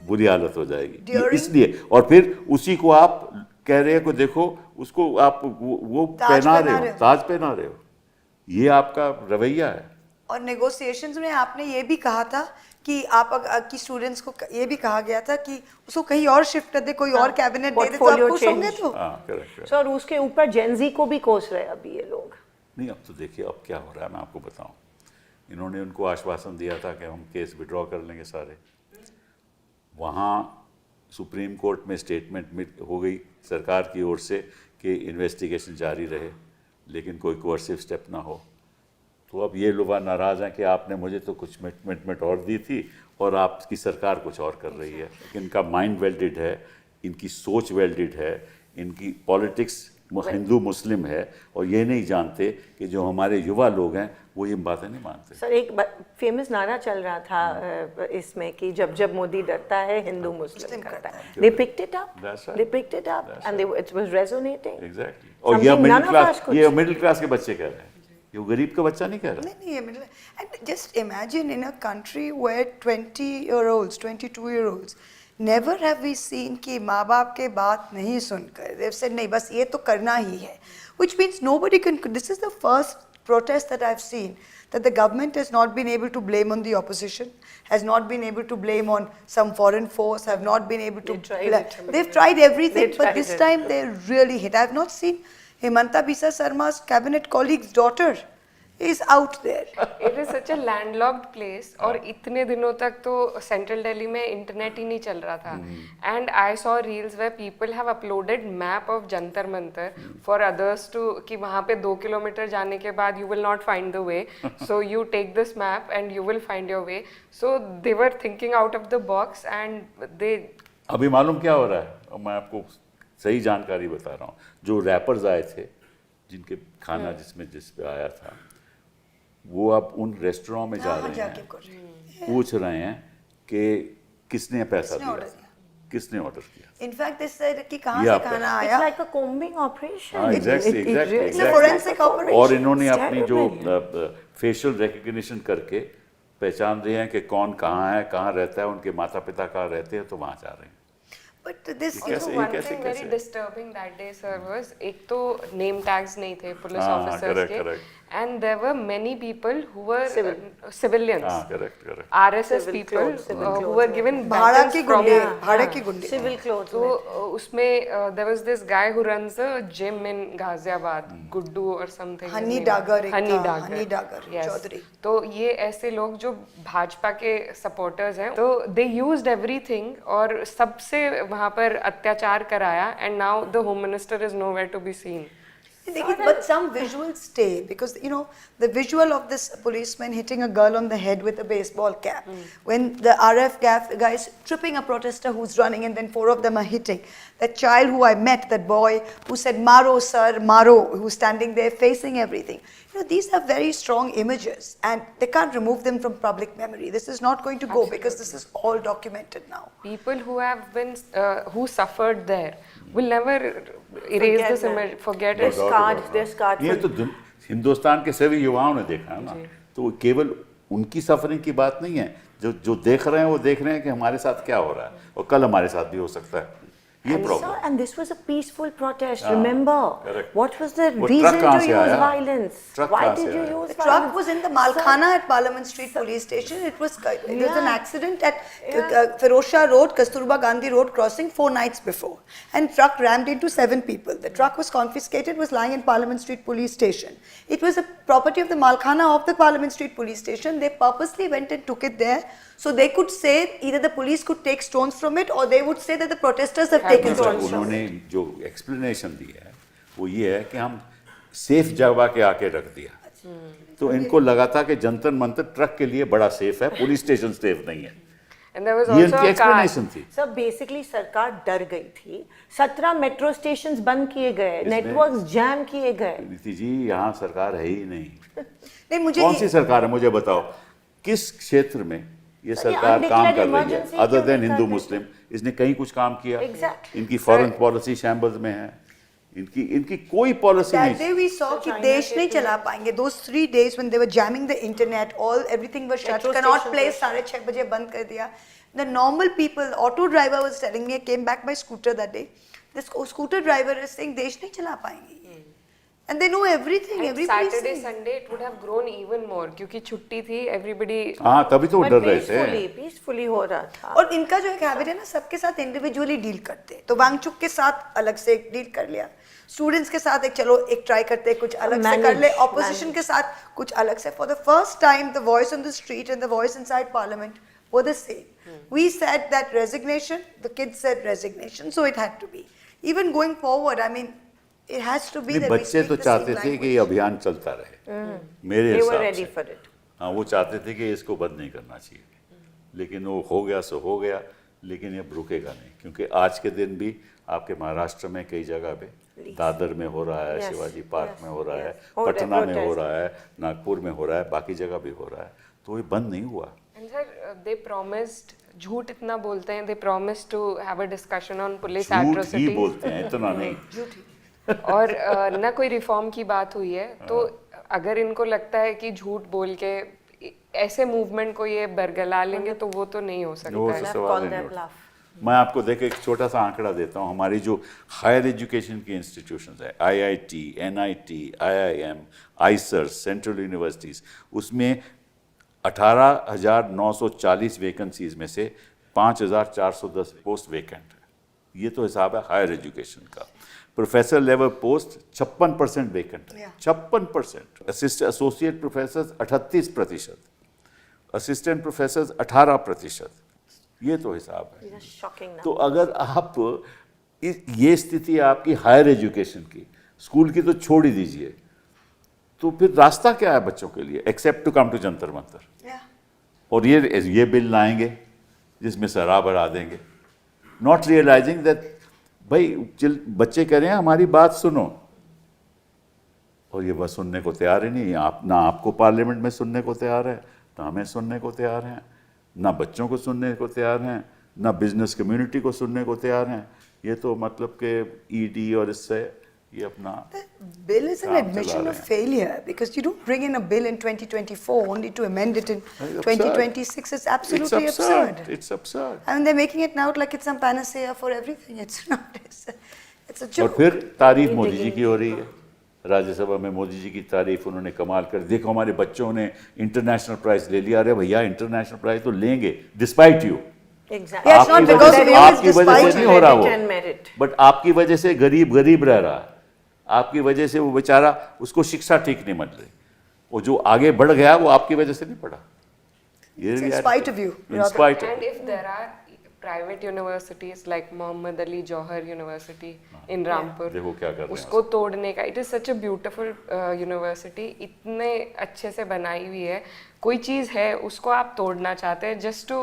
बुरी हालत हो जाएगी। इसलिए और फिर उसी को आप कह रहे हैं कि देखो उसको आप वो पहना रहे हो, ताज पहना रहे हो, ये आपका रवैया है। और नेगोशिएशंस में आपने ये भी कहा था कि की स्टूडेंट्स को ये भी कहा गया था कि उसको कहीं और शिफ्ट कर दे, कोई और कैबिनेट दे दे तो आप खुश होंगे। तो सर उसके ऊपर जेनजी को भी कोस रहे अभी ये लोग। नहीं, अब तो देखिए अब क्या हो रहा है, मैं आपको बताऊं। इन्होंने उनको आश्वासन दिया था कि हम केस विड्रॉ कर लेंगे सारे। वहाँ सुप्रीम कोर्ट में स्टेटमेंट हो गई सरकार की ओर से कि इन्वेस्टिगेशन जारी रहे लेकिन कोई कोर्सिव स्टेप ना हो। तो अब ये लोग नाराज़ हैं कि आपने मुझे तो कुछ कमिटमेंट और दी थी और आपकी सरकार कुछ और कर रही है। इनका माइंड वेल्डेड है, इनकी सोच वेल्डेड है, इनकी पॉलिटिक्स हिंदू मुस्लिम है और ये नहीं जानते कि जो हमारे युवा लोग हैं वो ये बातें नहीं मानते। सर एक फेमस नारा चल रहा था इसमें कि जब जब मोदी डरता है हिंदू मुस्लिम करता है। They picked it up and it was resonating. Exactly. और ये मिडिल क्लास के बच्चे कह रहे हैं, ये गरीब का बच्चा नहीं कह रहा। नहीं, and just imagine in a country where 20-year-olds, 22-year-olds never have we seen कि माँ बाप के बात नहीं सुनकर they've said नहीं बस ये तो करना ही है, which means nobody can. This is the first protest that I've seen that the government has not been able to blame on the opposition, has not been able to blame on some foreign force, have not been able to. They've tried everything, but this time they really hit. I've not seen Himanta Biswa Sarma's cabinet colleague's daughter is out there. It is such a landlocked place और इतने दिनों तक तो central Delhi में internet ही नहीं चल रहा था। And I saw reels where people have uploaded map of Jantar Mantar for others to कि वहाँ पे 2 किलोमीटर जाने के बाद you will not find the way, so you take this map and you will find your way. So they were thinking out of the box and they. अभी मालूम क्या हो रहा है, मैं आपको सही जानकारी बता रहा हूँ। जो रैपर्स आए थे जिनके खाना जिस पे आया था वो अब उन रेस्टोरेंट में जा रहे हैं, पूछ रहे हैं कि किसने पैसा दिया, किसने ऑर्डर किया। इनफैक्ट दिस सेड कि कहां से खाना आया। It's like a combing operation. Exactly. Forensic operation. और इन्होंने अपनी जो फेशियल रिकग्निशन करके पहचान रहे हैं कि कौन कहाँ है, कहाँ रहता है, उनके माता पिता कहाँ रहते हैं, तो वहाँ जा रहे हैं। But this also one thing very disturbing that day, sir, was एक तो name tags नहीं थे police officers के, and there were many people who were civilians, RSS people who were given भाड़े की गुंडे, civil clothes. तो उसमें there was this guy who runs a gym in Ghaziabad, Guddu or something. Honey Dagar Chaudhary. तो ये ऐसे लोग जो भाजपा के supporters हैं, तो they used everything और सबसे वहाँ पर अत्याचार कराया, and now the home minister is nowhere to be seen. But some visuals stay because the visual of this policeman hitting a girl on the head with a baseball cap, when the RF guy is tripping a protester who's running and then 4 of them are hitting. That child who I met, that boy who said "Maro sir, Maro," who's standing there facing everything. These are very strong images and they can't remove them from public memory. This is not going to go because this is all documented now. People who have been, who suffered there will never erase this image, forget it. They're scarred. ये तो हिंदुस्तान के सभी युवाओं ने देखा है ना, तो केवल उनकी सफरिंग की बात नहीं है, जो देख रहे हैं वो देख रहे हैं कि हमारे साथ क्या हो रहा है और कल हमारे साथ भी हो सकता है. ये problem. And this was a peaceful protest. Remember, correct. what was the वो reason ट्रक कहाँ to से use आया? violence? ट्रक Why कहाँ did से you आया? use The violence? truck was in the Malkhana at Parliament Street Police Station. There was an accident at Firozshah Road, Kasturba Gandhi Road crossing 4 nights before. And truck rammed into 7 people. The truck was confiscated, was lying in Parliament Street Police Station. It was a property of the Malkhana of the Parliament Street Police Station. They purposely went and took it there. So they could say either the police could take stones from it or they would say that the protesters have taken stones from उन्होंने it. जो explanation दी है वो ये है कि हम safe जगह के आके रख दिया. तो इनको लगा था कि जंतर मंतर ट्रक के लिए बड़ा सेफ है, पुलिस स्टेशन सेफ नहीं है. And there was ये also इनकी a car. एक्सप्लेनेशन थी. So basically सरकार डर गई थी. 17 मेट्रो स्टेशंस बंद किए गए, नेटवर्क्स जैम किए गए. नीति जी यहाँ सरकार है ही नहीं. नहीं, मुझे कौन सी सरकार है मुझे बताओ, किस क्षेत्र में ये सरकार काम कर रही है अदर देन हिंदू मुस्लिम? इसने कहीं कुछ काम किया? Exactly. इनकी फॉरेन पॉलिसी शैम्बल्स में है, इनकी कोई पॉलिसी That नहीं. day we saw कि देश नहीं चला पाएंगे. Those 3 days when they were jamming the internet, everything was shut. Metro Cannot stations play. were 6:30 बजे बंद कर दिया. The normal people, auto driver was telling me, I came back by scooter that day. This scooter driver is saying देश नहीं चला पाएंगे. And they know everything. And Everybody Saturday, sees. Sunday, it would have grown even more क्योंकि छुट्टी थी, everybody. हाँ तभी तो वो डर रहे थे. पीसफुली हो रहा था. और इनका जो एक हैबिट है ना, सबके साथ इंडिविजुअली डील करते हैं. तो वांगचुक के साथ अलग से एक डील कर लिया, स्टूडेंट्स के साथ एक ट्राई करते हैं, कुछ अलग से कर ले, ऑपोजिशन के साथ कुछ अलग से. For the first time the voice on the street and the voice inside parliament were the same. We said that resignation, the kids said resignation, so it had to be. Even going forward, I mean, it has to be that we बच्चे speak तो the चाहते same थे कि language. ये अभियान चलता रहे, मेरे They were हिसाब ready से. for it. हाँ वो चाहते थे कि इसको बंद नहीं करना चाहिए, लेकिन वो हो गया सो हो गया. लेकिन ये रुकेगा नहीं, क्योंकि आज के दिन भी आपके महाराष्ट्र में कई जगह पे, दादर में हो रहा है, Yes, शिवाजी पार्क yes, में हो रहा है, yes. हो रहा है, पटना में हो protest. रहा है, नागपुर में हो रहा है, बाकी जगह भी हो रहा है. तो ये बंद नहीं हुआ. And sir, they promised, झूठ इतना बोलते हैं, they promised to have a discussion on police झूठ ही atrocities. बोलते हैं, इतना नहीं. और ना कोई रिफॉर्म की बात हुई है, तो अगर इनको लगता है कि झूठ बोल के ऐसे मूवमेंट को ये बरगला लेंगे तो वो तो नहीं हो वो सकता तो है. सवाल ही नहीं उठता. मैं आपको देखो एक छोटा सा आंकड़ा देता हूँ. हमारी जो हायर एजुकेशन की इंस्टीट्यूशंस है, IIT, NIT, IIM, Eicher, central universities, उसमें 18,940 वैकेंसीज में से 5,410 पोस्ट वैकेंट है. ये तो हिसाब है हायर एजुकेशन का. प्रोफेसर लेवल पोस्ट 56% वैकेंट है. 56%. Assistant associate professor 38%, assistant professor 18%. ये तो हिसाब है. Shocking तो अगर आप ये स्थिति आपकी हायर एजुकेशन की, स्कूल की तो छोड़ ही दीजिए, तो फिर रास्ता क्या है बच्चों के लिए except to come to Jantar Mantar. Yeah. और ये बिल लाएंगे जिसमें शराब बढ़ा देंगे, नॉट रियलाइजिंग दैट भाई बच्चे कह रहे हैं हमारी बात सुनो, और ये बस सुनने को तैयार ही नहीं. आप ना आपको पार्लियामेंट में सुनने को तैयार है, ना हमें सुनने को तैयार हैं, ना बच्चों को सुनने को तैयार हैं, ना बिजनेस कम्युनिटी को सुनने को तैयार हैं. ये तो मतलब कि ED और इससे ये अपना The bill is an काम admission चला of रहे हैं. failure because you don't bring in a bill in 2024 only to amend it in It's absurd. 2026. It's absolutely It's absurd. absurd. It's absurd. I mean, they're making it now like it's some panacea for everything. It's not. It's a और joke. फिर तारीफ मोदी जी की हो रही है. राज्यसभा में मोदी जी की तारीफ उन्होंने कमाल कर, देखो हमारे बच्चों ने इंटरनेशनल प्राइज ले लिया. अरे भैया इंटरनेशनल प्राइज तो लेंगे despite you. Exactly. Yeah, it's not आपकी because वजह of से you, आपकी it's वजह से despite नहीं you. हो रहा Merit and वो, merit. बट आपकी वजह से गरीब रह रहा है. आपकी वजह से वो बेचारा, उसको शिक्षा ठीक नहीं मिल रही. वो जो आगे बढ़ गया वो आपकी वजह से नहीं पढ़ा. ये It's in spite of you. In spite of And if there are private universities like Muhammad Ali Jauhar University in Rampur. देखो क्या कर रहे हैं उसको तोड़ने का, it is such a beautiful university, इतने अच्छे से बनाई हुई है, कोई चीज है उसको आप तोड़ना चाहते हैं just to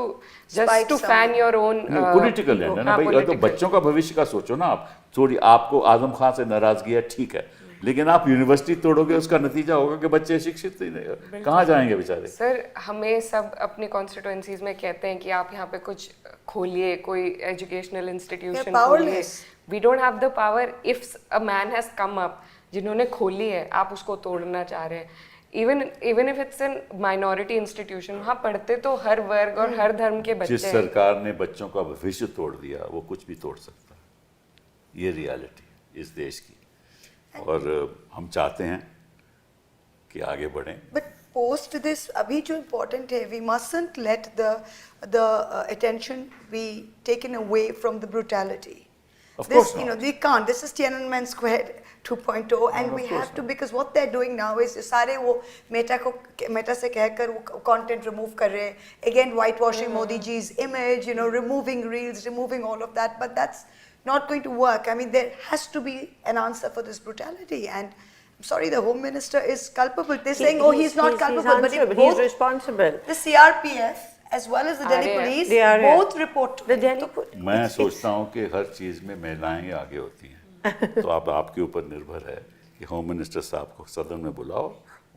Spite fan your own political ego. है ना हाँ, भाई, अगर तो political. बच्चों का भविष्य का सोचो ना आप। थोड़ी आपको आजम खान से नाराजगी है, ठीक है, लेकिन आप यूनिवर्सिटी तोड़ोगे, उसका नतीजा होगा कि बच्चे शिक्षित ही नहीं, कहाँ जाएंगे बेचारे। सर हमें सब अपने कॉन्स्टिट्यूएंसीज में कहते हैं कि आप यहाँ पे कुछ खोलिए, कोई एजुकेशनल इंस्टीट्यूशन खोलिए। powerless. We don't have the power if a man has come up, जिन्होंने खोली है, आप उसको तोड़ना चाह रहे हैं। Even if it's an minority institution, वहाँ पढ़ते तो हर वर्ग और हर धर्म के बच्चे जिस हैं। सरकार ने बच्चों का भविष्य तोड़ दिया, वो कुछ भी तोड़ सकता है। ये रियलिटी इस देश की, और हम चाहते हैं कि आगे बढ़ें। But post this, अभी जो important है, we mustn't let the attention be taken away from the brutality. Of This, course you know, not. we can't. This is Tiananmen Square 2.0, and of we course have to, because what they're doing now is सारे वो Meta से कहकर वो content remove कर रहे हैं. Again, whitewashing Modi ji's image, you know, removing reels, removing all of that. But that's not going to work. I mean, there has to be an answer for this brutality. And I'm sorry, the Home Minister is culpable. They're saying, oh, he's not culpable, but if answerable, both he's responsible. the CRPF as well as the Delhi RAF. police The RAF. both report to The him. Delhi तो police. मैं सोचता हूँ कि हर चीज़ में महिलाएं ही आगे होती हैं। तो अब आपके ऊपर निर्भर है कि होम मिनिस्टर साहब को सदन में बुलाओ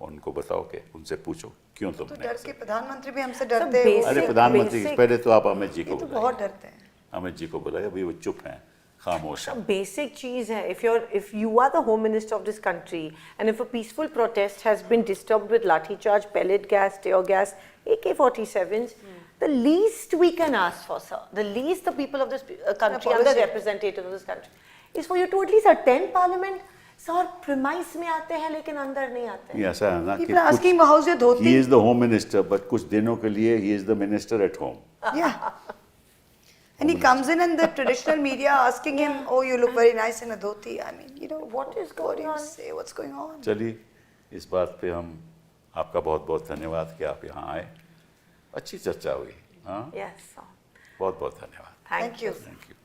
और उनको बताओ कि उनसे पूछो क्यों तो तुमने डर ऐसा के प्रधानमंत्री भी हमसे So डरते हैं। basic- अरे प्रधानमंत्री basic- पहले तो आप अमित जी ये को तो बुलाइए। बहुत डरते हैं। अमित जी को बुलाइए, अभी वो चुप हैं, खामोश हैं। Basic cheese hai. If you are the home minister of this country, and if a peaceful protest has been disturbed with lathi charge, pellet gas, tear gas, AK-47s, the least we can ask for, sir, the least the people of this country and the apology. representatives of this country, is for you to at least attend parliament. Sir, premise में आते हैं लेकिन अंदर नहीं आते हैं. ये ऐसा है ना कि People are asking, how's your dhoti? he is the home minister, but कुछ दिनों के लिए he is the minister at home. Yeah. And he comes in and the traditional media asking him, oh, you look very nice in a dhoti. I mean, you know, What is what going do you on? say? What's going on? चलिए, इस बात पे हम आपका बहुत बहुत धन्यवाद कि आप यहाँ आए। अच्छी चर्चा हुई। हाँ, Yes, sir. बहुत बहुत धन्यवाद। Thank you. you. Thank you.